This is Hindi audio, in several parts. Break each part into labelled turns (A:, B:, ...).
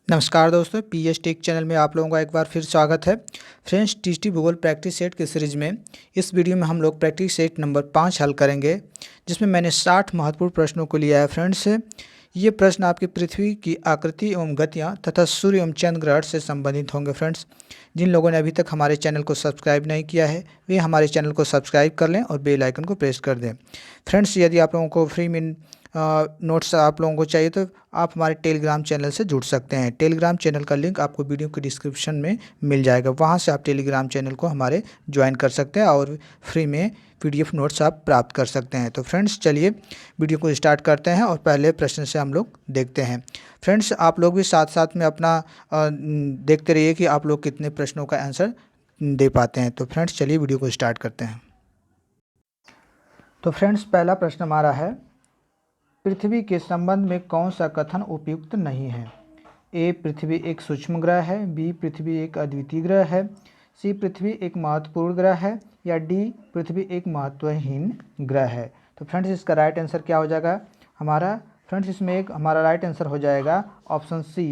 A: नमस्कार दोस्तों, पीएच टेक चैनल में आप लोगों का एक बार फिर स्वागत है। फ्रेंड्स, टीटी भूगोल प्रैक्टिस सेट की सीरीज़ में इस वीडियो में हम लोग प्रैक्टिस सेट नंबर 5 हल करेंगे, जिसमें मैंने 60 महत्वपूर्ण प्रश्नों को लिया है। फ्रेंड्स, ये प्रश्न आपकी पृथ्वी की आकृति एवं गतियाँ तथा सूर्य एवं चंद्र ग्रहण से संबंधित होंगे। फ्रेंड्स, जिन लोगों ने अभी तक हमारे चैनल को सब्सक्राइब नहीं किया है, वे हमारे चैनल को सब्सक्राइब कर लें और बेल आइकन को प्रेस कर दें। फ्रेंड्स, यदि आप लोगों को फ्री में नोट्स आप लोगों को चाहिए तो आप हमारे टेलीग्राम चैनल से जुड़ सकते हैं। टेलीग्राम चैनल का लिंक आपको वीडियो के डिस्क्रिप्शन में मिल जाएगा, वहां से आप टेलीग्राम चैनल को हमारे ज्वाइन कर सकते हैं और फ्री में पीडीएफ नोट्स आप प्राप्त कर सकते हैं। तो फ्रेंड्स, चलिए वीडियो को स्टार्ट करते हैं और पहले प्रश्न से हम लोग देखते हैं। फ्रेंड्स, आप लोग भी साथ साथ में अपना देखते रहिए कि आप लोग कितने प्रश्नों का आंसर दे पाते हैं। तो फ्रेंड्स, चलिए वीडियो को स्टार्ट करते हैं। तो फ्रेंड्स, पहला प्रश्न हमारा है, पृथ्वी के संबंध में कौन सा कथन उपयुक्त नहीं है? ए, पृथ्वी एक सूक्ष्म ग्रह है। बी, पृथ्वी एक अद्वितीय ग्रह है। सी, पृथ्वी एक महत्वपूर्ण ग्रह है। या डी, पृथ्वी एक महत्वहीन ग्रह है। तो फ्रेंड्स, इसका राइट आंसर क्या हो जाएगा हमारा? फ्रेंड्स, इसमें एक हमारा राइट आंसर हो जाएगा ऑप्शन सी,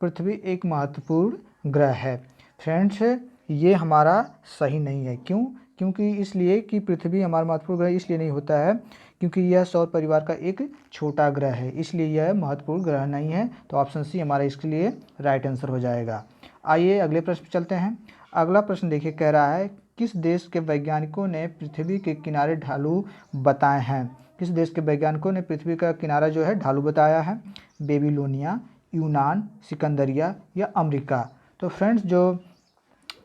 A: पृथ्वी एक महत्वपूर्ण ग्रह है। फ्रेंड्स, ये हमारा सही नहीं है। क्यों? क्योंकि इसलिए कि पृथ्वी हमारा महत्वपूर्ण ग्रह इसलिए नहीं होता है क्योंकि यह सौर परिवार का एक छोटा ग्रह है, इसलिए यह महत्वपूर्ण ग्रह नहीं है। तो ऑप्शन सी हमारा इसके लिए राइट आंसर हो जाएगा। आइए अगले प्रश्न पर चलते हैं। अगला प्रश्न देखिए, कह रहा है, किस देश के वैज्ञानिकों ने पृथ्वी के किनारे ढालू बताए हैं? किस देश के वैज्ञानिकों ने पृथ्वी का किनारा जो है ढालू बताया है? बेबीलोनिया, यूनान, सिकंदरिया या अमेरिका? तो फ्रेंड्स, जो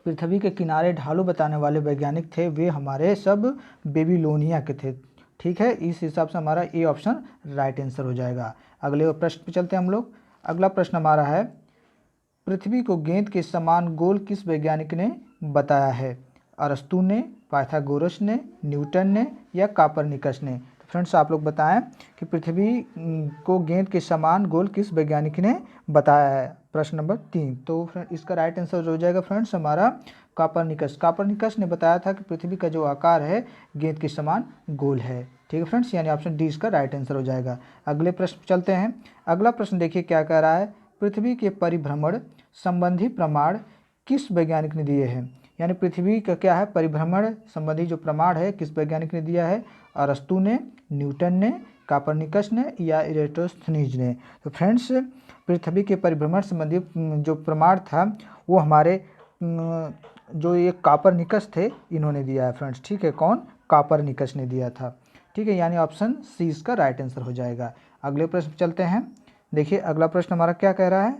A: पृथ्वी के किनारे ढालू बताने वाले वैज्ञानिक थे वे हमारे सब बेबीलोनिया के थे। ठीक है, इस हिसाब से हमारा ए ऑप्शन राइट आंसर हो जाएगा। अगले प्रश्न पे चलते हैं हम लोग। अगला प्रश्न हमारा है, पृथ्वी को गेंद के समान गोल किस वैज्ञानिक ने बताया है? अरस्तू ने, पाइथागोरस ने, न्यूटन ने या कापरनिकस ने? तो फ्रेंड्स, आप लोग बताएं कि पृथ्वी को गेंद के समान गोल किस वैज्ञानिक ने बताया है? प्रश्न नंबर 3। तो इसका राइट आंसर हो जाएगा फ्रेंड्स हमारा कापरनिकस। कापरनिकस ने बताया था कि पृथ्वी का जो आकार है गेंद के समान गोल है। ठीक है फ्रेंड्स, यानी ऑप्शन डी इसका राइट आंसर हो जाएगा। अगले प्रश्न पर चलते हैं। अगला प्रश्न देखिए क्या कह रहा है, पृथ्वी के परिभ्रमण संबंधी प्रमाण किस वैज्ञानिक ने दिए हैं? यानी पृथ्वी का क्या है, परिभ्रमण संबंधी जो प्रमाण है किस वैज्ञानिक ने दिया है? अरस्तू ने, न्यूटन ने, कापरनिकस ने या इरेटोस्थनीज ने? तो फ्रेंड्स, पृथ्वी के परिभ्रमण संबंधी जो प्रमाण था वो हमारे जो ये कापरनिकस थे इन्होंने दिया है फ्रेंड्स। ठीक है, कौन? कापरनिकस ने दिया था। ठीक है, यानी ऑप्शन सी इसका राइट आंसर हो जाएगा। अगले प्रश्न चलते हैं। देखिए अगला प्रश्न हमारा क्या कह रहा है।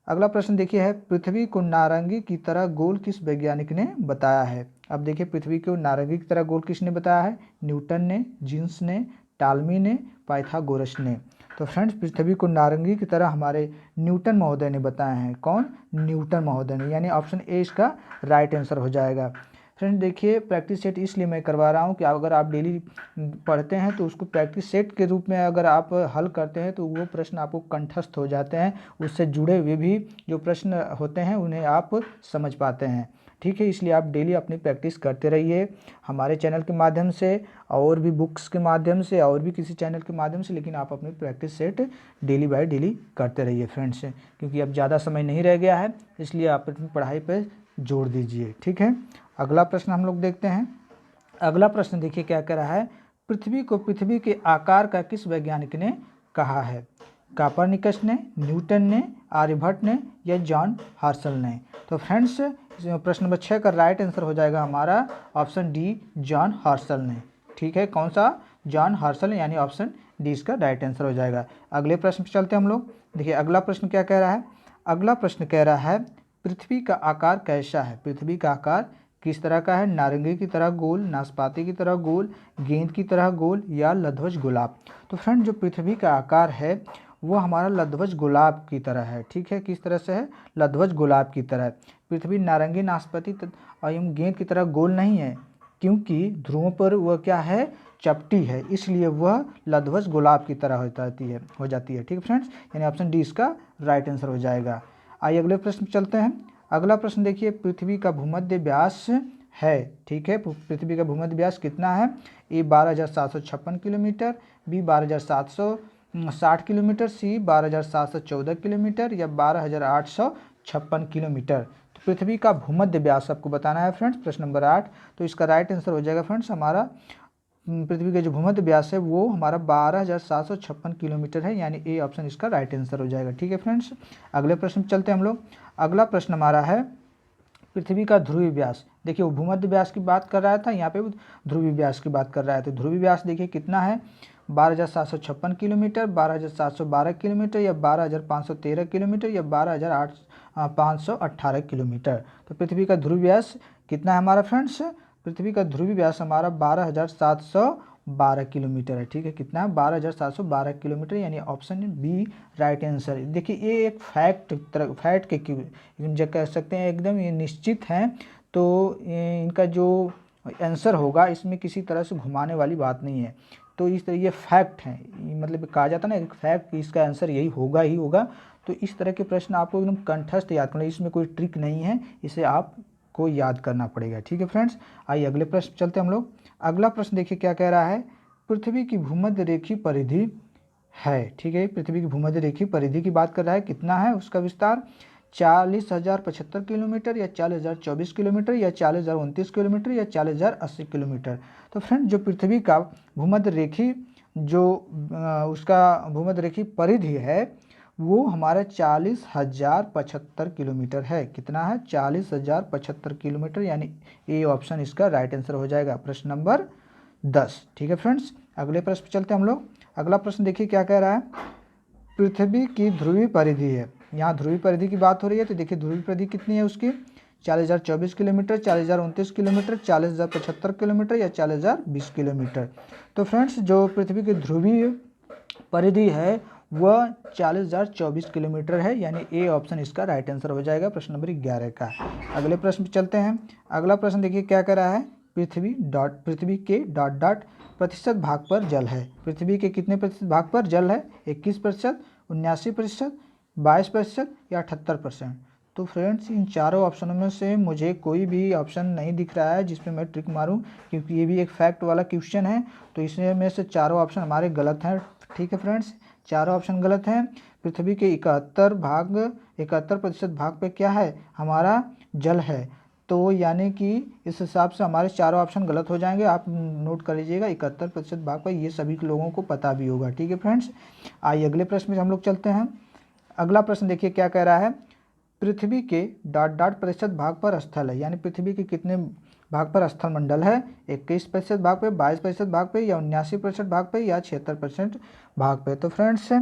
A: अगला प्रश्न देखिए है, पृथ्वी को नारंगी की तरह गोल किस वैज्ञानिक ने बताया है? अब देखिए, पृथ्वी को नारंगी की तरह गोल किसने बताया है? न्यूटन ने, जीन्स ने, टालमी ने, पाइथागोरस ने? तो फ्रेंड्स, पृथ्वी को नारंगी की तरह हमारे न्यूटन महोदय ने बताया है। कौन? न्यूटन महोदय ने, यानी ऑप्शन ए इसका राइट आंसर हो जाएगा। फ्रेंड्स, देखिए प्रैक्टिस सेट इसलिए मैं करवा रहा हूँ कि अगर आप डेली पढ़ते हैं तो उसको प्रैक्टिस सेट के रूप में अगर आप हल करते हैं तो वो प्रश्न आपको कंठस्थ हो जाते हैं, उससे जुड़े हुए भी जो प्रश्न होते हैं उन्हें आप समझ पाते हैं। ठीक है, इसलिए आप डेली अपनी प्रैक्टिस करते रहिए हमारे चैनल के माध्यम से और भी बुक्स के माध्यम से और भी किसी चैनल के माध्यम से, लेकिन आप अपनी practice set daily by daily करते रहिए फ्रेंड्स, क्योंकि अब ज़्यादा समय नहीं रह गया है, इसलिए आप अपनी पढ़ाई पर जोड़ दीजिए। ठीक है, अगला प्रश्न हम लोग देखते हैं। अगला प्रश्न देखिए क्या कह रहा है, पृथ्वी को पृथ्वी के आकार का किस वैज्ञानिक ने कहा है? कापरनिकस ने, न्यूटन ने, आर्यभट्ट ने या जॉन हर्शल ने? तो फ्रेंड्स, प्रश्न नंबर 6 का राइट आंसर हो जाएगा हमारा ऑप्शन डी, जॉन हर्शल ने। ठीक है, कौन सा? जॉन हर्शल, यानी ऑप्शन डी इसका राइट आंसर हो जाएगा। अगले प्रश्न पर चलते हैं हम लोग। देखिए अगला प्रश्न क्या कह रहा है। अगला प्रश्न कह रहा है, पृथ्वी का आकार कैसा है? पृथ्वी का आकार किस तरह का है? नारंगी की तरह गोल, नाशपाती की तरह गोल, गेंद की तरह गोल या लध्वज गुलाब? तो फ्रेंड, जो पृथ्वी का आकार है वो हमारा लध्वज गुलाब की तरह है। ठीक है, किस तरह से है? लध्वज गुलाब की तरह। पृथ्वी नारंगी, नाशपाती एवं गेंद की तरह गोल नहीं है, क्योंकि ध्रुवों पर वह क्या है? चपटी है, इसलिए वह लध्वज गुलाब की तरह हो जाती है। ठीक है फ्रेंड्स, यानी ऑप्शन डी इसका राइट आंसर हो जाएगा। आइए अगले प्रश्न चलते हैं। अगला प्रश्न देखिए, पृथ्वी का भूमध्य व्यास है। ठीक है, पृथ्वी का भूमध्य व्यास कितना है? ए 12,756 किलोमीटर, बी 12,700 60 किलोमीटर, सी 12,714 किलोमीटर या 12,856 किलोमीटर। तो पृथ्वी का भूमध्य व्यास आपको बताना है फ्रेंड्स, प्रश्न नंबर 8। तो इसका राइट आंसर हो जाएगा फ्रेंड्स हमारा पृथ्वी का जो भूमध्य व्यास है वो हमारा 12,756 किलोमीटर है, यानी ए ऑप्शन इसका राइट आंसर हो जाएगा। ठीक है फ्रेंड्स, अगले प्रश्न पे चलते हैं हम लोग। अगला प्रश्न हमारा है पृथ्वी का ध्रुवीय व्यास। देखिए वो भूमध्य व्यास की बात कर रहा था, यहाँ पे ध्रुवीय व्यास की बात कर रहा है। तो ध्रुवीय व्यास देखिए कितना है, 12,756 किलोमीटर, 12,712 किलोमीटर या 12,513 किलोमीटर या 12,518 किलोमीटर। तो पृथ्वी का ध्रुवीय व्यास कितना है हमारा फ्रेंड्स, पृथ्वी का ध्रुवीय व्यास हमारा 12,712 किलोमीटर है। ठीक है, कितना है, 12,712 किलोमीटर, यानी ऑप्शन बी राइट आंसर। देखिए ये एक फैक्ट के जो कह सकते हैं एकदम ये निश्चित हैं, तो इनका जो आंसर होगा इसमें किसी तरह से घुमाने वाली बात नहीं है। तो इस तरह ये फैक्ट है, मतलब कहा जाता है ना एक फैक्ट, इसका आंसर यही होगा ही होगा। तो इस तरह के प्रश्न आपको एकदम कंठस्थ याद करना, इसमें कोई ट्रिक नहीं है, इसे आप को याद करना पड़ेगा। ठीक है फ्रेंड्स, आइए अगले प्रश्न चलते हैं हम लोग। अगला प्रश्न देखिए क्या कह रहा है, पृथ्वी की भूमध्य रेखीय परिधि है। ठीक है, पृथ्वी की भूमध्य रेखीय परिधि की बात कर रहा है, कितना है उसका विस्तार, 40,075 किलोमीटर या 40,024 किलोमीटर या 40,029 किलोमीटर या 40,080 किलोमीटर। तो फ्रेंड जो पृथ्वी का भूमध्य रेखीय जो उसका भूमध्य रेखीय परिधि है वो हमारा 40,075 किलोमीटर है। कितना है, 40,075 किलोमीटर, यानी ए ऑप्शन इसका राइट आंसर हो जाएगा, प्रश्न नंबर 10। ठीक है फ्रेंड्स, अगले प्रश्न पे चलते हैं हम लोग। अगला प्रश्न देखिए क्या कह रहा है, पृथ्वी की ध्रुवीय परिधि है। यहाँ ध्रुवीय परिधि की बात हो रही है, तो देखिए ध्रुवीय परिधि कितनी है उसकी, 40,024 किलोमीटर, 40,029 किलोमीटर, 40,075 किलोमीटर या 40,020 किलोमीटर। तो फ्रेंड्स जो पृथ्वी की ध्रुवीय परिधि है वह 40,024 किलोमीटर है, यानी ए ऑप्शन इसका राइट आंसर हो जाएगा, प्रश्न नंबर 11 का। अगले प्रश्न पे चलते हैं। अगला प्रश्न देखिए क्या कह रहा है, पृथ्वी के डॉट डॉट प्रतिशत भाग पर जल है। पृथ्वी के कितने प्रतिशत भाग पर जल है, 21%, 79%, 22% या 78%। तो फ्रेंड्स इन चारों ऑप्शनों में से मुझे कोई भी ऑप्शन नहीं दिख रहा है जिसपे मैं ट्रिक मारूं, क्योंकि ये भी एक फैक्ट वाला क्वेश्चन है। तो इसमें से चारों ऑप्शन हमारे गलत हैं। ठीक है फ्रेंड्स, चारों ऑप्शन गलत हैं। पृथ्वी के 71% भाग पे क्या है हमारा जल है, तो यानी कि इस हिसाब से हमारे चारों ऑप्शन गलत हो जाएंगे। आप नोट कर लीजिएगा 71% भाग पर, ये सभी लोगों को पता भी होगा। ठीक है फ्रेंड्स, आइए अगले प्रश्न में हम लोग चलते हैं। अगला प्रश्न देखिए क्या कह रहा है, पृथ्वी के डॉट डॉट प्रतिशत भाग पर स्थल है, यानी पृथ्वी के कितने भाग पर स्थल मंडल है, 21% भाग पे, 22% भाग पे या 79% भाग पे या 76% भाग पे। तो फ्रेंड्स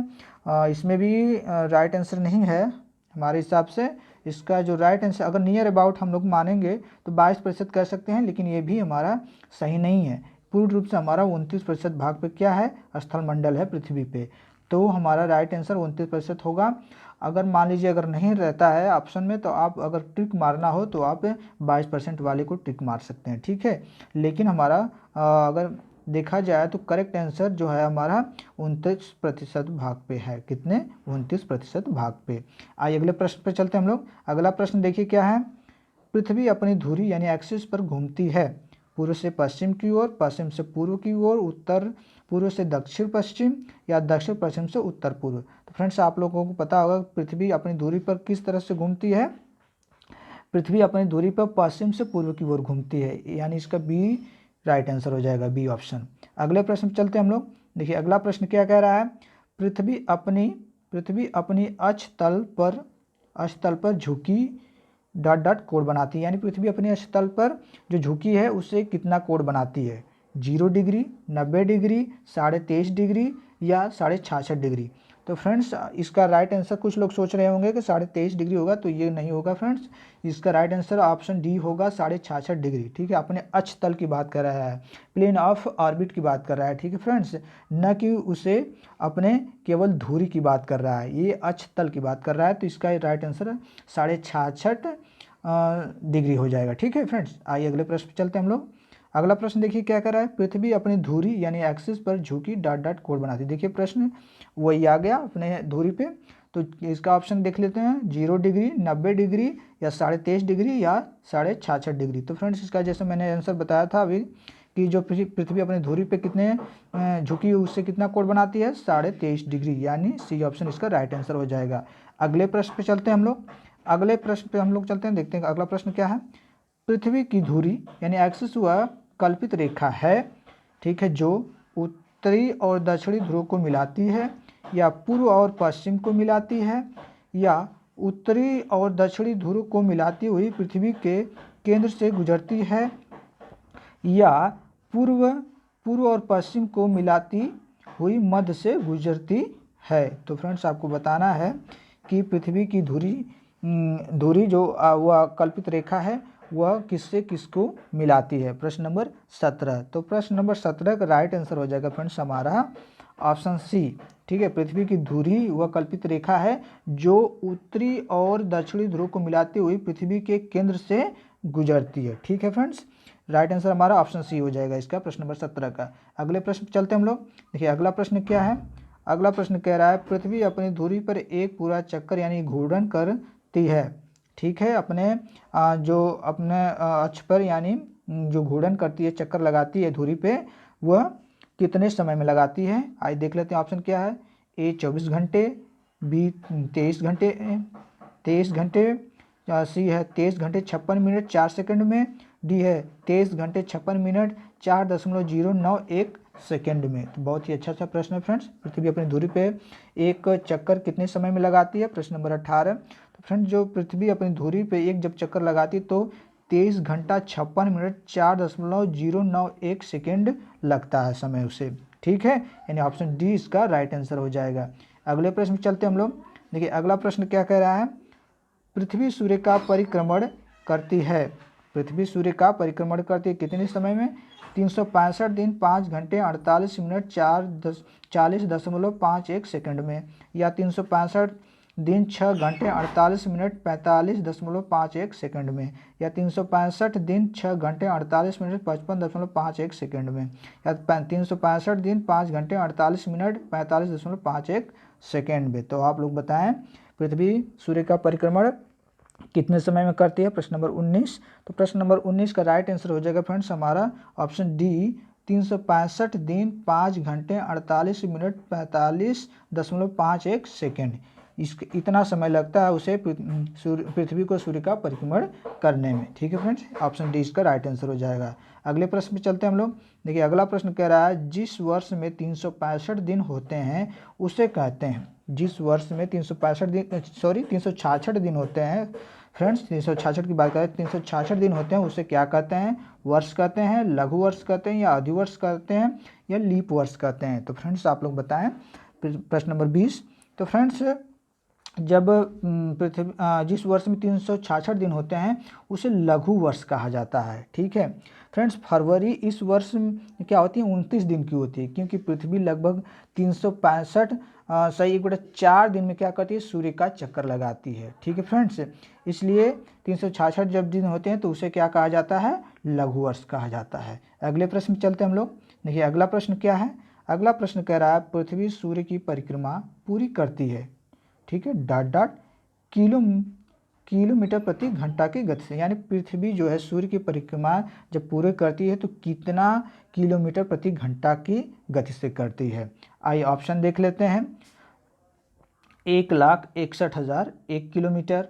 A: इसमें भी राइट आंसर नहीं है हमारे हिसाब से। इसका जो राइट आंसर अगर नियर अबाउट हम लोग मानेंगे तो 22% कह सकते हैं, लेकिन ये भी हमारा सही नहीं है। पूर्ण रूप से हमारा 29% भाग पे क्या है, स्थल मंडल है पृथ्वी पे। तो हमारा राइट आंसर 29% होगा। अगर मान लीजिए अगर नहीं रहता है ऑप्शन में, तो आप अगर ट्रिक मारना हो तो आप 22% वाले को ट्रिक मार सकते हैं। ठीक है, लेकिन हमारा अगर देखा जाए तो करेक्ट आंसर जो है हमारा 29% भाग पे है। कितने, 29% भाग पे। आइए अगले प्रश्न पे चलते हैं हम लोग। अगला प्रश्न देखिए क्या है, पृथ्वी अपनी धुरी यानी एक्सिस पर घूमती है, पूर्व से पश्चिम की ओर, पश्चिम से पूर्व की ओर, उत्तर पूर्व से दक्षिण पश्चिम या दक्षिण पश्चिम से उत्तर पूर्व। तो फ्रेंड्स आप लोगों को पता होगा पृथ्वी अपनी धुरी पर किस तरह से घूमती है, पृथ्वी अपनी धुरी पर पश्चिम से पूर्व की ओर घूमती है, यानी इसका बी राइट आंसर हो जाएगा, बी ऑप्शन। अगले प्रश्न चलते हैं हम लोग। देखिए अगला प्रश्न क्या कह रहा है, पृथ्वी अपनी अक्ष तल पर झुकी डॉट डॉट कोण बनाती है, यानी पृथ्वी अपने अक्ष तल पर जो झुकी है उससे कितना कोण बनाती है, 0 डिग्री, 90 डिग्री, 23.5 डिग्री या 66.5 डिग्री। तो फ्रेंड्स इसका राइट आंसर कुछ लोग सोच रहे होंगे कि 23.5 डिग्री होगा, तो ये नहीं होगा फ्रेंड्स। इसका राइट आंसर ऑप्शन डी होगा, 66.5 डिग्री। ठीक है, अपने अक्ष तल की बात कर रहा है, प्लेन ऑफ ऑर्बिट की बात कर रहा है। ठीक है फ्रेंड्स, न कि उसे अपने केवल धुरी की बात कर रहा है, ये अक्ष तल की बात कर रहा है। तो इसका राइट आंसर 66.5 डिग्री हो जाएगा। ठीक है फ्रेंड्स, आइए अगले प्रश्न पे चलते हैं हम लोग। अगला प्रश्न देखिए क्या कर रहा है, पृथ्वी अपनी धुरी यानी एक्सिस पर झुकी डॉट डॉट कोण बनाती है। देखिए प्रश्न वही आ गया अपने धुरी पे, तो इसका ऑप्शन देख लेते हैं, 0 डिग्री, 90 डिग्री या 23.5 डिग्री या 66.5 डिग्री। तो फ्रेंड्स इसका जैसे मैंने आंसर बताया था अभी कि जो पृथ्वी अपनी धुरी पे कितने झुकी हुई उससे कितना कोण बनाती है 23.5 डिग्री, यानी सी ऑप्शन इसका राइट आंसर हो जाएगा। अगले प्रश्न पे चलते हैं हम लोग। अगले प्रश्न पे हम लोग चलते हैं, देखते हैं अगला प्रश्न क्या है। पृथ्वी की धुरी यानी एक्सिस वह कल्पित रेखा है, ठीक है, जो उत्तरी और दक्षिणी ध्रुव को मिलाती है, या पूर्व और पश्चिम को मिलाती है, या उत्तरी और दक्षिणी ध्रुव को मिलाती हुई पृथ्वी के केंद्र से गुजरती है, या पूर्व और पश्चिम को मिलाती हुई मध्य से गुजरती है। तो फ्रेंड्स आपको बताना है कि पृथ्वी की धुरी जो वह कल्पित रेखा है वह किससे किसको मिलाती है। प्रश्न नंबर 17। तो प्रश्न नंबर 17 का राइट आंसर हो जाएगा फ्रेंड्स हमारा ऑप्शन सी, ठीक है। पृथ्वी की धुरी वह कल्पित रेखा है जो उत्तरी और दक्षिणी ध्रुव को मिलाती हुई पृथ्वी के केंद्र से गुजरती है, ठीक है फ्रेंड्स। राइट आंसर हमारा ऑप्शन सी हो जाएगा इसका, प्रश्न नंबर 17 का। अगले प्रश्न पे चलते हैं हम लोग। देखिए अगला प्रश्न क्या है। अगला प्रश्न कह रहा है पृथ्वी अपनी धुरी पर एक पूरा चक्कर यानी घूर्णन करती है, ठीक है, अपने जो अपने अक्ष पर यानी जो घूर्णन करती है, चक्कर लगाती है धुरी पे, वह कितने समय में लगाती है। आइए देख लेते हैं ऑप्शन क्या है। ए 24 घंटे, बी 23 घंटे, सी है 23 घंटे 56 मिनट 4 सेकंड में, डी है 23 घंटे 56 मिनट 4.091 सेकंड में। तो बहुत ही अच्छा प्रश्न है फ्रेंड्स। पृथ्वी अपनी धुरी पे एक चक्कर कितने समय में लगाती है, प्रश्न नंबर 18। तो फ्रेंड्स जो पृथ्वी अपनी धुरी पे एक जब चक्कर लगाती है तो 23 घंटा 56 मिनट 4.091 सेकेंड लगता है समय उसे, ठीक है, यानी ऑप्शन डी इसका राइट आंसर हो जाएगा। अगले प्रश्न में चलते हैं हम लोग। देखिए अगला प्रश्न क्या कह रहा है। पृथ्वी सूर्य का परिक्रमण करती है, पृथ्वी सूर्य का परिक्रमण करती है कितने समय में, 365 दिन 5 घंटे 48 मिनट 40.51 सेकंड में, या 365 दिन 6 घंटे 48 मिनट 45.51 सेकंड में, या 365 दिन 6 घंटे 48 मिनट 55.51 सेकंड में, या 365 दिन 5 घंटे 48 मिनट 45.51 सेकंड में। तो आप लोग बताएं पृथ्वी सूर्य का परिक्रमण कितने समय में करती है, प्रश्न नंबर 19। तो प्रश्न नंबर 19 का राइट आंसर हो जाएगा फ्रेंड्स हमारा ऑप्शन डी 365 दिन 5 घंटे 48 मिनट 45.51 सेकेंड। इतना समय लगता है उसे पृथ्वी को सूर्य का परिक्रमण करने में, ठीक है फ्रेंड्स। ऑप्शन डी इसका राइट आंसर हो जाएगा। अगले प्रश्न पे चलते हैं हम लोग। देखिए अगला प्रश्न कह रहा है जिस वर्ष में 365 दिन होते हैं उसे कहते हैं, जिस वर्ष में 366 दिन होते हैं फ्रेंड्स, 366 की बात करें 366 दिन होते हैं उसे क्या कहते हैं, वर्ष कहते हैं, लघु वर्ष कहते हैं, या अधिवर्ष कहते हैं, या लीप वर्ष कहते हैं। तो फ्रेंड्स आप लोग बताएं। प्रश्न नंबर 20। तो फ्रेंड्स जब पृथ्वी जिस वर्ष में 366 दिन होते हैं उसे लघु वर्ष कहा जाता है, ठीक है फ्रेंड्स। फरवरी इस वर्ष क्या होती है 29 दिन की होती है, क्योंकि पृथ्वी लगभग 365 सही 1/4 दिन में क्या करती है सूर्य का चक्कर लगाती है, ठीक है फ्रेंड्स। इसलिए 366 जब दिन होते हैं तो उसे क्या कहा जाता है, लघु वर्ष कहा जाता है। अगले प्रश्न चलते हैं हम लोग। देखिए अगला प्रश्न क्या है। अगला प्रश्न कह रहा है पृथ्वी सूर्य की परिक्रमा पूरी करती है, ठीक है, किलोमीटर प्रति घंटा की गति से, यानी पृथ्वी जो है सूर्य की परिक्रमा जब पूरे करती है तो कितना किलोमीटर प्रति घंटा की गति से करती है। आइए ऑप्शन देख लेते हैं। 1,61,001 किलोमीटर,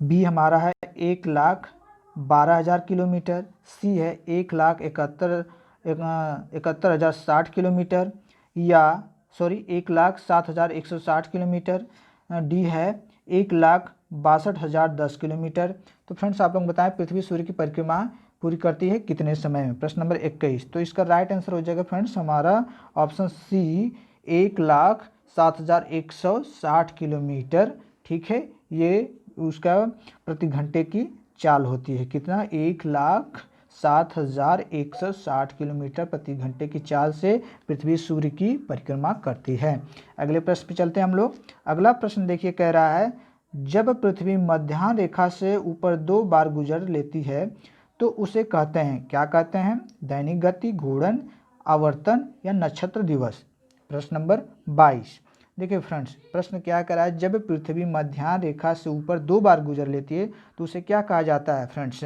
A: बी हमारा है 1,12,000 किलोमीटर, सी है 1,71,060 किलोमीटर, या 1,07,160 किलोमीटर, डी है 1,62,010 किलोमीटर। तो फ्रेंड्स आप लोग बताएं पृथ्वी सूर्य की परिक्रमा पूरी करती है कितने समय में, प्रश्न नंबर 21। तो इसका राइट आंसर हो जाएगा फ्रेंड्स हमारा ऑप्शन सी 1,07,160 किलोमीटर, ठीक है। ये उसका प्रति घंटे की चाल होती है, कितना 1,07,160 किलोमीटर प्रति घंटे की चाल से पृथ्वी सूर्य की परिक्रमा करती है। अगले प्रश्न पे चलते हैं हम लोग। अगला प्रश्न देखिए कह रहा है जब पृथ्वी मध्याह्न रेखा से ऊपर 2 बार गुजर लेती है तो उसे कहते हैं, क्या कहते हैं, दैनिक गति, घूर्णन, आवर्तन, या नक्षत्र दिवस। प्रश्न नंबर 22। देखिए फ्रेंड्स प्रश्न क्या कह रहा है जब पृथ्वी मध्याह्न रेखा से ऊपर 2 बार गुजर लेती है तो उसे क्या कहा जाता है फ्रेंड्स।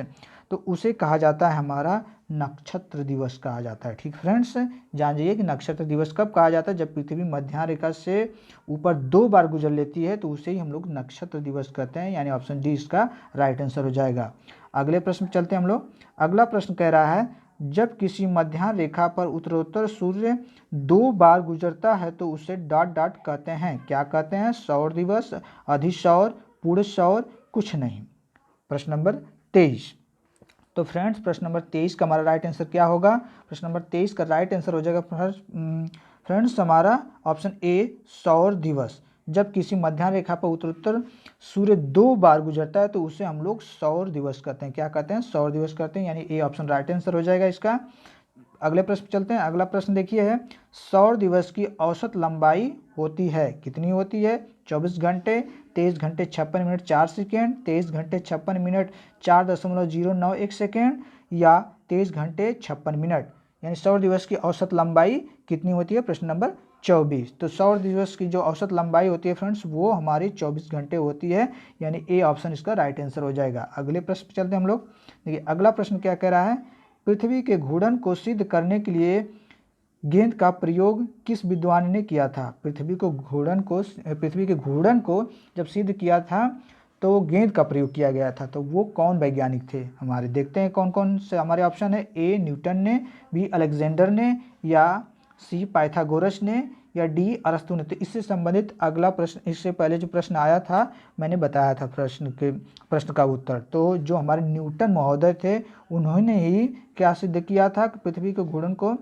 A: तो उसे कहा जाता है हमारा नक्षत्र दिवस कहा जाता है। ठीक फ्रेंड्स, जान जाइए कि नक्षत्र दिवस कब कहा जाता है, जब पृथ्वी मध्य रेखा से ऊपर 2 बार गुजर लेती है तो उसे ही हम लोग नक्षत्र दिवस कहते हैं, यानी ऑप्शन डी इसका राइट आंसर हो जाएगा। अगले प्रश्न चलते हैं हम लोग। अगला प्रश्न कह रहा है, जब किसी मध्य रेखा पर उत्तरोत्तर सूर्य 2 बार गुजरता है तो उसे डॉट डॉट कहते हैं, क्या कहते हैं? सौर दिवस, अधिसौर, पूर्ण सौर, कुछ नहीं। प्रश्न नंबर 23। तो फ्रेंड्स प्रश्न नंबर 23 का हमारा राइट आंसर क्या होगा? प्रश्न नंबर 23 का राइट आंसर हो जाएगा फ्रेंड्स हमारा ऑप्शन ए, सौर दिवस। जब किसी मध्य रेखा पर उत्तरोत्तर सूर्य 2 बार गुजरता है तो उसे हम लोग सौर दिवस कहते हैं। क्या कहते हैं? सौर दिवस कहते हैं, यानी ए ऑप्शन राइट आंसर हो जाएगा इसका। अगले प्रश्न चलते हैं। अगला प्रश्न देखिए है, सौर दिवस की औसत लंबाई होती है, कितनी होती है? 24 घंटे, 23 घंटे 56 मिनट 4 सेकेंड, 23 घंटे 56 मिनट 4.091 सेकेंड, या 23 घंटे 56 मिनट। यानी सौर दिवस की औसत लंबाई कितनी होती है? प्रश्न नंबर 24। तो सौर दिवस की जो औसत लंबाई होती है फ्रेंड्स वो हमारी 24 घंटे होती है, यानी ए ऑप्शन इसका राइट आंसर हो जाएगा। अगले प्रश्न पे चलते हैं हम लोग। देखिए अगला प्रश्न क्या कह रहा है, पृथ्वी के घूर्णन को सिद्ध करने के लिए गेंद का प्रयोग किस विद्वान ने किया था? पृथ्वी के घूर्णन को जब सिद्ध किया था तो गेंद का प्रयोग किया गया था, तो वो कौन वैज्ञानिक थे हमारे? देखते हैं कौन कौन से हमारे ऑप्शन है। ए, न्यूटन ने, बी, अलेक्जेंडर ने, या सी, पाइथागोरस ने, या डी, अरस्तु ने। तो इससे संबंधित अगला प्रश्न, इससे पहले जो प्रश्न आया था मैंने बताया था प्रश्न का उत्तर। तो जो हमारे न्यूटन महोदय थे उन्होंने ही क्या सिद्ध किया था कि पृथ्वी के घूर्णन को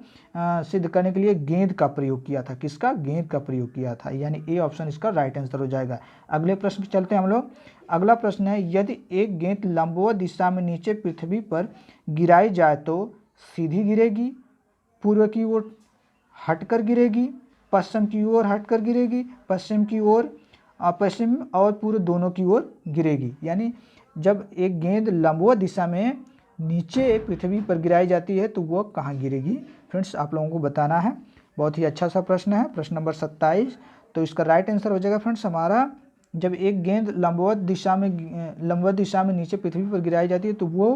A: सिद्ध करने के लिए गेंद का प्रयोग किया था। किसका? गेंद का प्रयोग किया था, यानी ए ऑप्शन इसका राइट आंसर हो जाएगा। अगले प्रश्न पे चलते हैं हम लोग। अगला प्रश्न है, यदि एक गेंद लंबवत दिशा में नीचे पृथ्वी पर गिराई जाए तो सीधी गिरेगी, पूर्व की ओर हटकर गिरेगी, पश्चिम की ओर हटकर गिरेगी, पश्चिम और पूर्व दोनों की ओर गिरेगी। यानी जब एक गेंद लंबवत दिशा में नीचे पृथ्वी पर गिराई जाती है तो वह कहाँ गिरेगी? फ्रेंड्स आप लोगों को बताना है। बहुत ही अच्छा सा प्रश्न है, प्रश्न नंबर 27। तो इसका राइट आंसर हो जाएगा फ्रेंड्स हमारा, जब एक गेंद लंबवत दिशा में नीचे पृथ्वी पर गिराई जाती है तो वो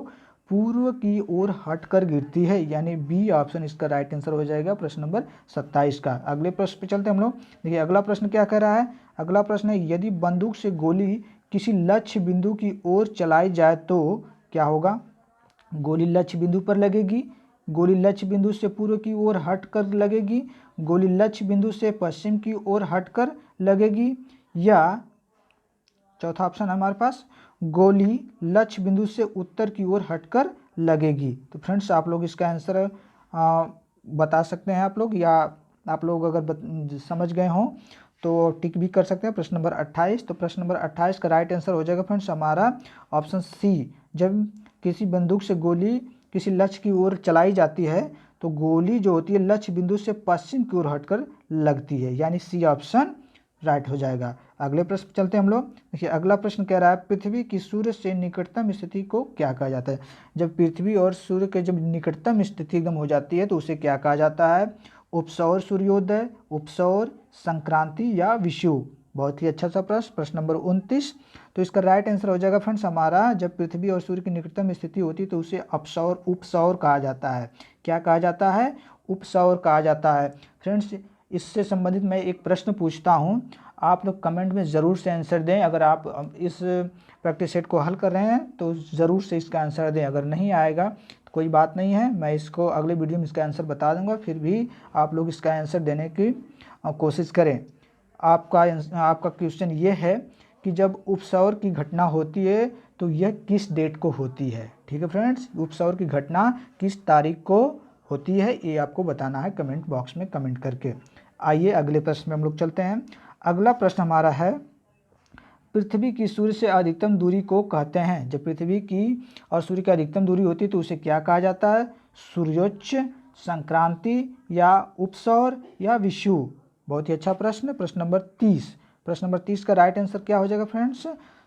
A: पूर्व की ओर हटकर गिरती है, यानी बी ऑप्शन इसका राइट आंसर हो जाएगा प्रश्न नंबर 27 का। अगले प्रश्न पे चलते हैं हम लोग। देखिए अगला प्रश्न क्या कह रहा है। अगला प्रश्न है, यदि बंदूक से गोली किसी लक्ष्य बिंदु की ओर चलाई जाए तो क्या होगा? गोली लक्ष्य बिंदु पर लगेगी, गोली लक्ष्य बिंदु से पूर्व की ओर हटकर लगेगी, गोली लक्ष्य बिंदु से पश्चिम की ओर हटकर लगेगी, या चौथा ऑप्शन है हमारे पास, गोली लक्ष्य बिंदु से उत्तर की ओर हटकर लगेगी। तो फ्रेंड्स आप लोग इसका आंसर बता सकते हैं आप लोग, या आप लोग अगर समझ गए हों तो टिक भी कर सकते हैं। प्रश्न नंबर 28। तो प्रश्न नंबर 28 का राइट आंसर हो जाएगा फ्रेंड्स हमारा ऑप्शन सी। जब किसी बंदूक से गोली किसी लक्ष्य की ओर चलाई जाती है तो गोली जो होती है लक्ष्य बिंदु से पश्चिम की ओर हटकर लगती है, यानी सी ऑप्शन राइट हो जाएगा। अगले प्रश्न चलते हैं हम लोग। देखिए अगला प्रश्न कह रहा है, पृथ्वी की सूर्य से निकटतम स्थिति को क्या कहा जाता है? जब पृथ्वी और सूर्य के जब निकटतम स्थिति एकदम हो जाती है तो उसे क्या कहा जाता है? उपसौर सूर्योदय, उपसौर, संक्रांति, या विषुव। बहुत ही अच्छा सा प्रश्न, प्रश्न नंबर 29। तो इसका राइट आंसर हो जाएगा फ्रेंड्स हमारा, जब पृथ्वी और सूर्य की निकटतम स्थिति होती है तो उसे उपसौर कहा जाता है। क्या कहा जाता है? उपसौर कहा जाता है। फ्रेंड्स इससे संबंधित मैं एक प्रश्न पूछता हूँ, आप लोग कमेंट में ज़रूर से आंसर दें। अगर आप इस प्रैक्टिस सेट को हल कर रहे हैं तो ज़रूर से इसका आंसर दें। अगर नहीं आएगा तो कोई बात नहीं है, मैं इसको अगले वीडियो में इसका आंसर बता दूंगा, फिर भी आप लोग इसका आंसर देने की कोशिश करें। आपका क्वेश्चन ये है कि जब उपसौर की घटना होती है तो यह किस डेट को होती है? ठीक है फ्रेंड्स, उपसौर की घटना किस तारीख को होती है ये आपको बताना है कमेंट बॉक्स में कमेंट करके। आइए अगले प्रश्न में हम लोग चलते हैं। अगला प्रश्न हमारा है, पृथ्वी की सूर्य से अधिकतम दूरी को कहते हैं। जब पृथ्वी की और सूर्य की अधिकतम दूरी होती है तो उसे क्या कहा जाता है? सूर्योच्च, संक्रांति, या उपसौर, या विषुव। बहुत ही अच्छा प्रश्न, प्रश्न नंबर 30। प्रश्न नंबर 30 का राइट आंसर क्या हो जाएगा फ्रेंड्स?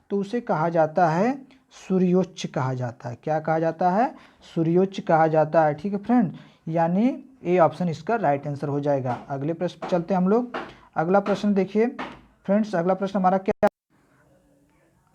A: तो उसे कहा जाता है सूर्योच्च कहा जाता है। क्या कहा जाता है? सूर्योच्च कहा जाता है। ठीक है फ्रेंड, यानी ए ऑप्शन इसका राइट आंसर हो जाएगा। अगले प्रश्न चलते हैं हम लोग। अगला प्रश्न देखिए फ्रेंड्स, अगला प्रश्न हमारा क्या?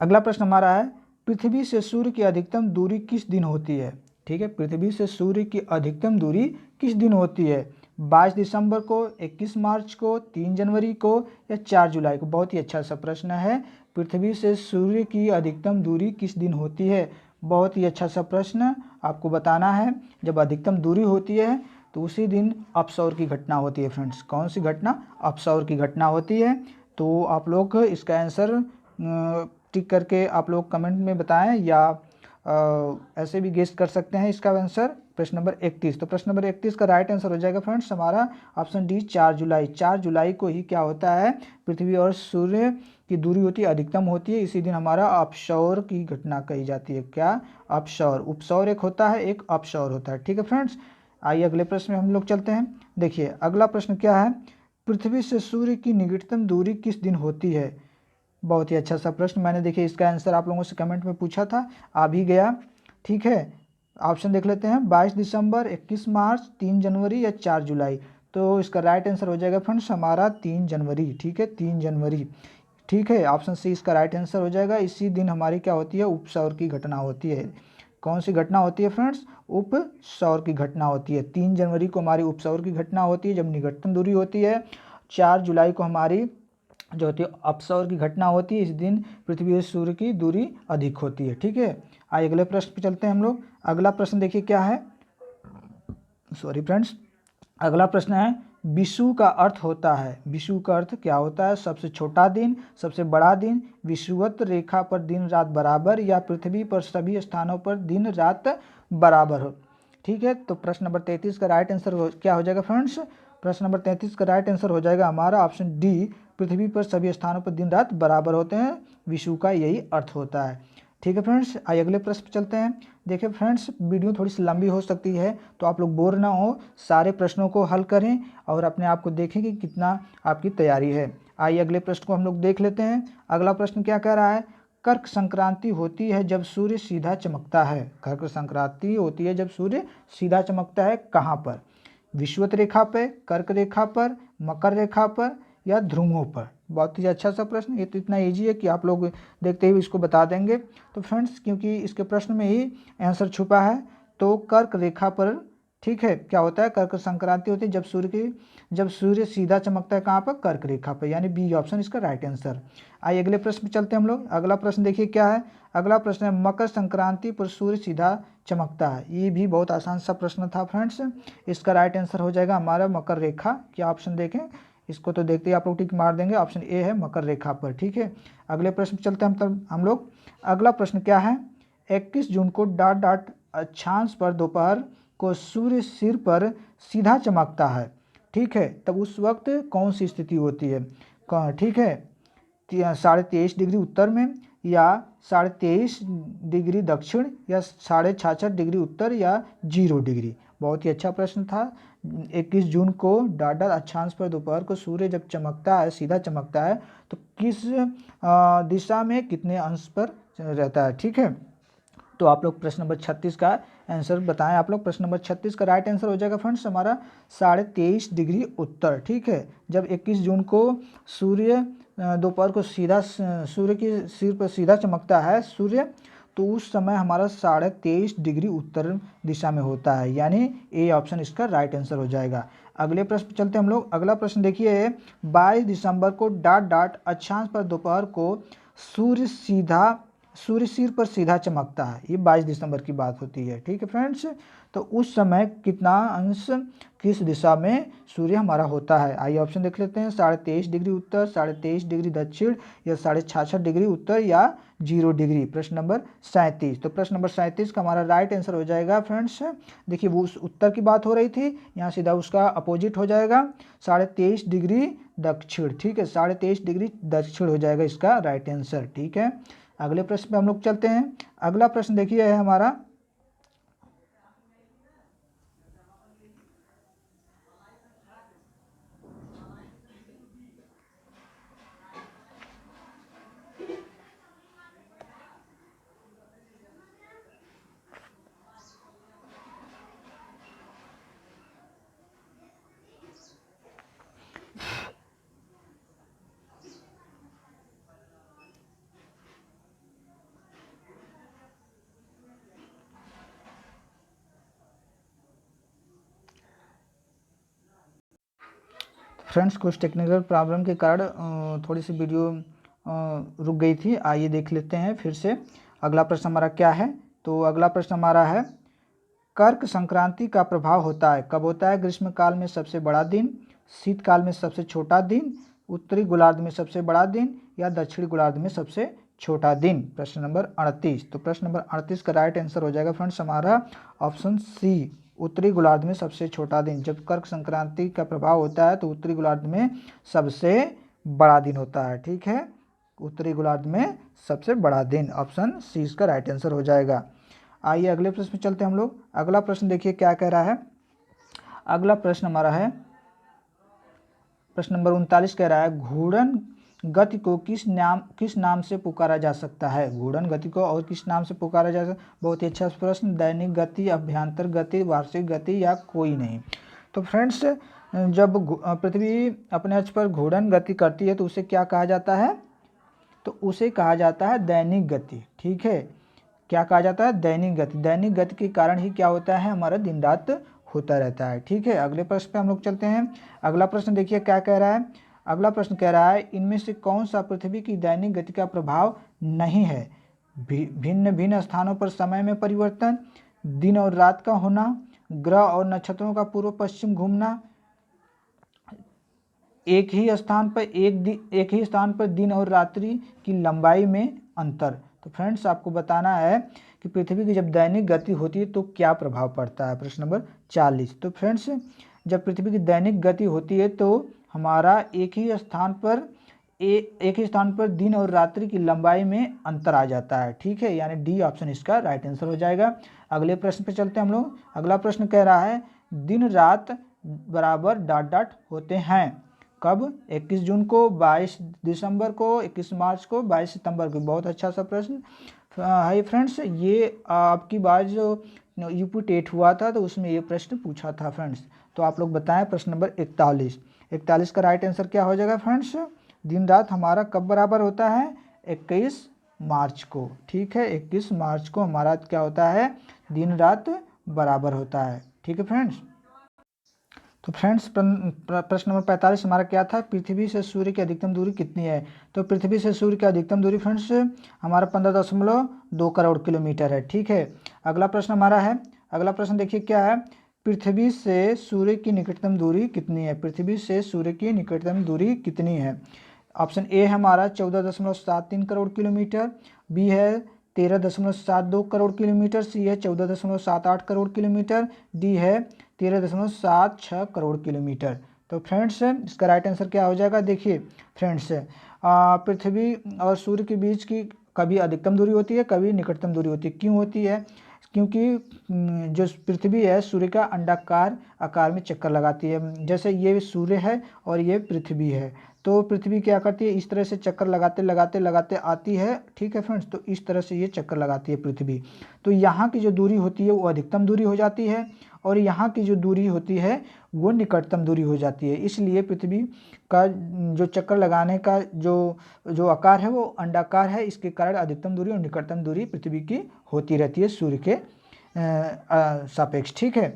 A: अगला प्रश्न हमारा है, पृथ्वी से सूर्य की अधिकतम दूरी किस दिन होती है? ठीक है, पृथ्वी से सूर्य की अधिकतम दूरी किस दिन होती है? 22 दिसंबर को, 21 मार्च को, 3 जनवरी को या 4 जुलाई को? बहुत ही अच्छा सा प्रश्न है। पृथ्वी से सूर्य की अधिकतम दूरी किस दिन होती है? बहुत ही अच्छा सा प्रश्न। आपको बताना है जब अधिकतम दूरी होती है तो उसी दिन अपसौर की घटना होती है फ्रेंड्स। कौन सी घटना? अपसौर की घटना होती है। तो आप लोग इसका आंसर टिक करके आप लोग कमेंट में बताएं या ऐसे भी गेस कर सकते हैं इसका आंसर। प्रश्न नंबर 31, तो प्रश्न नंबर 31 का राइट आंसर हो जाएगा फ्रेंड्स हमारा ऑप्शन डी 4 जुलाई। 4 जुलाई को ही क्या होता है? पृथ्वी और सूर्य की दूरी होती है, अधिकतम होती है, इसी दिन हमारा अपसौर की घटना कही जाती है। क्या? अपसौर। उपसौर एक होता है, एक अपसौर होता है। ठीक है फ्रेंड्स, आइए अगले प्रश्न में हम लोग चलते हैं। देखिए अगला प्रश्न क्या है? पृथ्वी से सूर्य की निकटतम दूरी किस दिन होती है? बहुत ही अच्छा सा प्रश्न। मैंने देखिए इसका आंसर आप लोगों से कमेंट में पूछा था, आ भी गया। ठीक है, ऑप्शन देख लेते हैं। 22 दिसंबर, 21 मार्च, 3 जनवरी या 4 जुलाई? तो इसका राइट आंसर हो जाएगा फ्रेंड्स हमारा 3 जनवरी। ठीक है, 3 जनवरी। ठीक है, ऑप्शन सी इसका राइट आंसर हो जाएगा। इसी दिन हमारी क्या होती है? उपसौर की घटना होती है। कौन सी घटना होती है फ्रेंड्स? उपसौर की घटना होती है। 3 जनवरी को हमारी उपसौर की घटना होती है जब निकटतम दूरी होती है। 4 जुलाई को हमारी जो होती है अपसौर की घटना होती है। इस दिन पृथ्वी और सूर्य की दूरी अधिक होती है। ठीक है, आइए अगले प्रश्न पे चलते हैं हम लोग। अगला प्रश्न देखिए क्या है। सॉरी फ्रेंड्स, अगला प्रश्न है विषुव का अर्थ होता है। विषुव का अर्थ क्या होता है? सबसे छोटा दिन, सबसे बड़ा दिन, विषुवत रेखा पर दिन रात बराबर या पृथ्वी पर सभी स्थानों पर दिन रात बराबर हो। ठीक है, तो प्रश्न नंबर 33 का राइट आंसर क्या हो जाएगा फ्रेंड्स? प्रश्न नंबर 33 का राइट आंसर हो जाएगा हमारा ऑप्शन डी, पृथ्वी पर सभी स्थानों पर दिन रात बराबर होते हैं। विषुव का यही अर्थ होता है। ठीक है फ्रेंड्स, आइए अगले प्रश्न पर चलते हैं। देखिए फ्रेंड्स, वीडियो थोड़ी सी लंबी हो सकती है तो आप लोग बोर ना हो, सारे प्रश्नों को हल करें और अपने आप को देखें कि कितना आपकी तैयारी है। आइए अगले प्रश्न को हम लोग देख लेते हैं। अगला प्रश्न क्या कह रहा है? कर्क संक्रांति होती है जब सूर्य सीधा चमकता है। कर्क संक्रांति होती है जब सूर्य सीधा चमकता है। कहाँ पर? विषुवत रेखा पर, कर्क रेखा पर, मकर रेखा पर या ध्रुवों पर? बहुत ही अच्छा सा प्रश्न। ये तो इतना इजी है कि आप लोग देखते ही इसको बता देंगे। तो फ्रेंड्स, क्योंकि इसके प्रश्न में ही आंसर छुपा है, तो कर्क रेखा पर। ठीक है, क्या होता है? कर्क संक्रांति होती है जब सूर्य सीधा चमकता है। कहाँ पर? कर्क रेखा पर, यानी बी ऑप्शन इसका राइट आंसर। आइए अगले प्रश्न पे चलते हैं हम लोग। अगला प्रश्न देखिए क्या है। अगला प्रश्न है मकर संक्रांति पर सूर्य सीधा चमकता है। ये भी बहुत आसान सा प्रश्न था फ्रेंड्स। इसका राइट आंसर हो जाएगा हमारा मकर रेखा। क्या ऑप्शन देखें, इसको तो देखते ही आप लोग टिक मार देंगे। ऑप्शन ए है मकर रेखा पर। ठीक है, अगले प्रश्न चलते हैं हम लोग। अगला प्रश्न क्या है? 21 जून को डॉट डॉट अक्षांश पर दोपहर को सूर्य सिर पर सीधा चमकता है। ठीक है, तब उस वक्त कौन सी स्थिति होती है? ठीक है, 23.5 डिग्री उत्तर में या 23.5 डिग्री दक्षिण या 66.5 डिग्री उत्तर या 0 डिग्री? बहुत ही अच्छा प्रश्न था। 21 जून को डाडर अक्षांश पर दोपहर को सूर्य जब चमकता है, सीधा चमकता है, तो किस दिशा में कितने अंश पर रहता है? ठीक है, तो आप लोग प्रश्न नंबर 36 का आंसर बताएं। आप लोग प्रश्न नंबर 36 का राइट आंसर हो जाएगा फ्रेंड्स हमारा 23.5 डिग्री उत्तर। ठीक है, जब 21 जून को सूर्य दोपहर को सीधा सूर्य के सिर पर सीधा चमकता है सूर्य, तो उस समय हमारा 23.5 डिग्री उत्तर दिशा में होता है, यानी ए ऑप्शन इसका राइट आंसर हो जाएगा। अगले प्रश्न चलते हैं हम लोग। अगला प्रश्न देखिए 22 दिसंबर को डॉट डॉट अक्षांश पर दोपहर को सूर्य सिर पर सीधा चमकता है। ये 22 दिसंबर की बात होती है। ठीक है फ्रेंड्स, तो उस समय कितना अंश किस दिशा में सूर्य हमारा होता है? आइए ऑप्शन देख लेते हैं। 23.5 डिग्री उत्तर, 23.5 डिग्री दक्षिण या 66.5 डिग्री उत्तर या 0 डिग्री? प्रश्न नंबर 37। तो प्रश्न नंबर 37 का हमारा राइट आंसर हो जाएगा फ्रेंड्स। देखिए वो उस उत्तर की बात हो रही थी, यहाँ सीधा उसका अपोजिट हो जाएगा 23.5 डिग्री दक्षिण। ठीक है, 23.5 डिग्री दक्षिण हो जाएगा इसका राइट आंसर। ठीक है, अगले प्रश्न पे हम लोग चलते हैं। अगला प्रश्न देखिए है हमारा फ्रेंड्स कुछ टेक्निकल प्रॉब्लम के कारण थोड़ी सी वीडियो रुक गई थी। आइए देख लेते हैं फिर से। अगला प्रश्न हमारा क्या है? तो अगला प्रश्न हमारा है, कर्क संक्रांति का प्रभाव होता है, कब होता है? ग्रीष्मकाल में सबसे बड़ा दिन, शीतकाल में सबसे छोटा दिन, उत्तरी गोलार्ध में सबसे बड़ा दिन या दक्षिणी गोलार्ध में सबसे छोटा दिन। प्रश्न नंबर 38। तो प्रश्न नंबर 38 का राइट आंसर हो जाएगा फ्रेंड्स हमारा ऑप्शन सी, उत्तरी गोलार्ध में सबसे छोटा दिन। जब कर्क संक्रांति का प्रभाव होता है तो उत्तरी गोलार्ध में सबसे बड़ा दिन होता है। ठीक है, उत्तरी गोलार्ध में सबसे बड़ा दिन, ऑप्शन सी इसका राइट आंसर हो जाएगा। आइए अगले प्रश्न में चलते हैं हम लोग। अगला प्रश्न देखिए क्या कह रहा है। अगला प्रश्न हमारा है, प्रश्न नंबर 39 कह रहा है, घूर्णन गति को किस नाम से पुकारा जा सकता है? घूर्णन गति को और किस नाम से पुकारा जा सकता है? बहुत ही अच्छा प्रश्न। दैनिक गति, अभ्यंतर गति, वार्षिक गति या कोई नहीं। तो फ्रेंड्स जब पृथ्वी अपने अक्ष पर घूर्णन गति करती है तो उसे क्या कहा जाता है? तो उसे कहा जाता है दैनिक गति। ठीक है, क्या कहा जाता है? दैनिक गति। दैनिक गति के कारण ही क्या होता है? हमारा दिन रात होता रहता है। ठीक है, अगले प्रश्न पे हम लोग चलते हैं। अगला प्रश्न देखिए क्या कह रहा है। अगला प्रश्न कह रहा है, इनमें से कौन सा पृथ्वी की दैनिक गति का प्रभाव नहीं है? भिन्न भिन्न स्थानों पर समय में परिवर्तन, दिन और रात का होना, ग्रह और नक्षत्रों का पूर्व पश्चिम घूमना, एक ही स्थान पर दिन और रात्रि की लंबाई में अंतर। तो फ्रेंड्स आपको बताना है कि पृथ्वी की जब दैनिक गति होती है तो क्या प्रभाव पड़ता है। प्रश्न नंबर 40। तो फ्रेंड्स जब पृथ्वी की दैनिक गति होती है तो हमारा एक ही स्थान पर दिन और रात्रि की लंबाई में अंतर आ जाता है। ठीक है, यानी डी ऑप्शन इसका राइट आंसर हो जाएगा। अगले प्रश्न पे चलते हैं हम लोग। अगला प्रश्न कह रहा है, दिन रात बराबर डॉट डॉट होते हैं, कब? 21 जून को, 22 दिसंबर को, 21 मार्च को, 22 सितंबर को। बहुत अच्छा सा प्रश्न है फ्रेंड्स। ये आपकी बार जो यूपी टेट हुआ था तो उसमें ये प्रश्न पूछा था फ्रेंड्स। तो आप लोग बताएं प्रश्न नंबर 41 का राइट आंसर क्या हो जाएगा फ्रेंड्स? दिन रात हमारा कब बराबर होता है? 21 मार्च को। ठीक है, 21 मार्च को हमारा क्या होता है? दिन रात बराबर होता है। ठीक है फ्रेंड्स। तो फ्रेंड्स प्रश्न नंबर 45 हमारा क्या था? पृथ्वी से सूर्य की अधिकतम दूरी कितनी है? तो पृथ्वी से सूर्य की अधिकतम दूरी फ्रेंड्स हमारा 15.2 करोड़ किलोमीटर है। ठीक है, अगला प्रश्न हमारा है। अगला प्रश्न देखिए क्या है, पृथ्वी से सूर्य की निकटतम दूरी कितनी है? पृथ्वी से सूर्य की निकटतम दूरी कितनी है? ऑप्शन ए है हमारा 14.73 करोड़ किलोमीटर, बी है 13.72 करोड़ किलोमीटर, सी है 14.78 करोड़ किलोमीटर, डी है 13.76 करोड़ किलोमीटर। तो फ्रेंड्स इसका राइट आंसर क्या हो जाएगा? देखिए फ्रेंड्स पृथ्वी और सूर्य के बीच की कभी अधिकतम दूरी होती है, कभी निकटतम दूरी होती है। क्यों होती है? क्योंकि जो पृथ्वी है सूर्य का अंडाकार आकार में चक्कर लगाती है। जैसे ये सूर्य है और ये पृथ्वी है, तो पृथ्वी क्या करती है? इस तरह से चक्कर लगाते लगाते लगाते आती है। ठीक है फ्रेंड्स, तो इस तरह से ये चक्कर लगाती है पृथ्वी। तो यहाँ की जो दूरी होती है वो अधिकतम दूरी हो जाती है और यहाँ की जो दूरी होती है वो निकटतम दूरी हो जाती है। इसलिए पृथ्वी का जो चक्कर लगाने का जो आकार है वो अंडाकार है, इसके कारण अधिकतम दूरी और निकटतम दूरी पृथ्वी की होती रहती है सूर्य के सापेक्ष। ठीक है,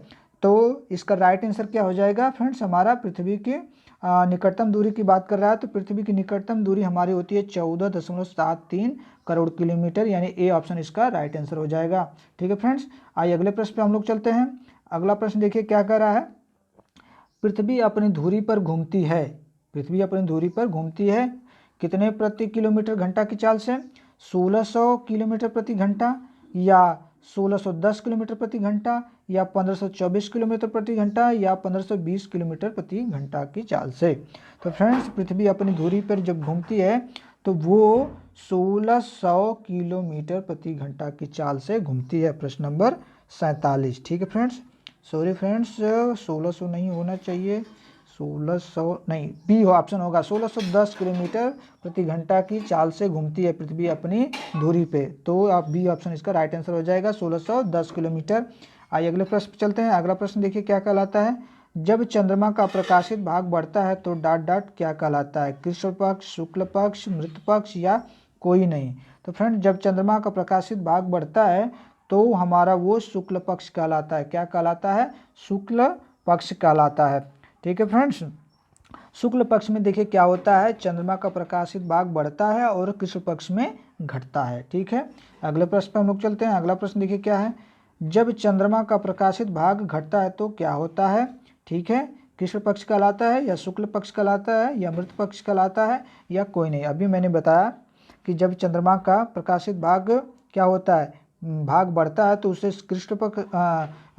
A: तो इसका राइट आंसर क्या हो जाएगा फ्रेंड्स? हमारा पृथ्वी की निकटतम दूरी की बात कर रहा है तो पृथ्वी की निकटतम दूरी हमारी होती है 14.73 करोड़ किलोमीटर, यानी ए ऑप्शन इसका राइट आंसर हो जाएगा। ठीक है फ्रेंड्स, आइए अगले प्रश्न पे हम लोग चलते हैं। अगला प्रश्न देखिए क्या कह रहा है, पृथ्वी अपनी धुरी पर घूमती है, पृथ्वी अपनी धुरी पर घूमती है कितने प्रति किलोमीटर घंटा की चाल से? 1600 किलोमीटर प्रति घंटा या 1610 किलोमीटर प्रति घंटा या 1524 किलोमीटर प्रति घंटा या 1520 किलोमीटर प्रति घंटा की चाल से। तो फ्रेंड्स पृथ्वी अपनी धुरी पर जब घूमती है तो वो 1600 किलोमीटर प्रति घंटा की चाल से घूमती है। प्रश्न नंबर 47। ठीक है फ्रेंड्स, सॉरी फ्रेंड्स 1600 नहीं होना चाहिए, 1600 नहीं, बी हो ऑप्शन होगा, 1610 किलोमीटर प्रति घंटा की चाल से घूमती है पृथ्वी अपनी धुरी पे। तो आप बी ऑप्शन इसका राइट आंसर हो जाएगा, 1610 किलोमीटर। आइए अगले प्रश्न चलते हैं। अगला प्रश्न देखिए क्या कहलाता है, जब चंद्रमा का प्रकाशित भाग बढ़ता है तो डॉट डॉट क्या कहलाता है? कृष्ण पक्ष, शुक्ल पक्ष, मृत पक्ष या कोई नहीं? तो फ्रेंड जब चंद्रमा का प्रकाशित भाग बढ़ता है तो हमारा वो शुक्ल पक्ष कहलाता है। क्या कहलाता है? शुक्ल पक्ष कहलाता है। ठीक है फ्रेंड्स, शुक्ल पक्ष में देखिए क्या होता है, चंद्रमा का प्रकाशित भाग बढ़ता है और कृष्ण पक्ष में घटता है। ठीक है, अगले प्रश्न पर हम लोग चलते हैं। अगला प्रश्न देखिए क्या है, जब चंद्रमा का प्रकाशित भाग घटता है तो क्या होता है। ठीक है, कृष्ण पक्ष कहलाता है या शुक्ल पक्ष कहलाता है या मृत पक्ष कहलाता है या कोई नहीं। अभी मैंने बताया कि जब चंद्रमा का प्रकाशित भाग क्या होता है, भाग बढ़ता है तो उसे कृष्ण पक्ष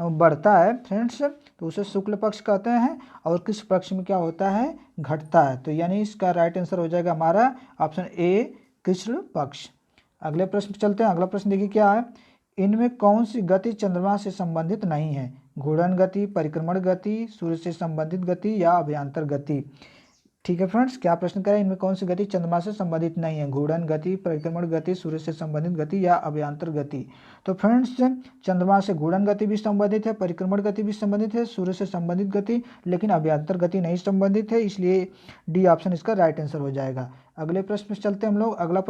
A: बढ़ता है फ्रेंड्स, तो उसे शुक्ल पक्ष कहते हैं, और कृष्ण पक्ष में क्या होता है, घटता है। तो यानी इसका राइट आंसर हो जाएगा हमारा ऑप्शन ए, कृष्ण पक्ष। अगले प्रश्न पे चलते हैं। अगला प्रश्न देखिए क्या है, इनमें कौन सी गति चंद्रमा से संबंधित नहीं है। घूर्णन गति, परिक्रमण गति, सूर्य से संबंधित गति या अभ्यांतर गति। ठीक है फ्रेंड्स, क्या प्रश्न करें, इनमें कौन सी गति चंद्रमा से संबंधित नहीं है। घूर्णन गति, परिक्रमण गति, सूर्य से संबंधित गति या अभ्यांतर गति। तो फ्रेंड्स चंद्रमा से घूर्णन गति भी संबंधित है, परिक्रमण गति भी संबंधित है, सूर्य से संबंधित गति, लेकिन अभ्यांतर गति नहीं संबंधित है, इसलिए डी ऑप्शन इसका राइट आंसर हो जाएगा। अगले प्रश्न पे चलते हैं हम लोग। अगला प्रश्न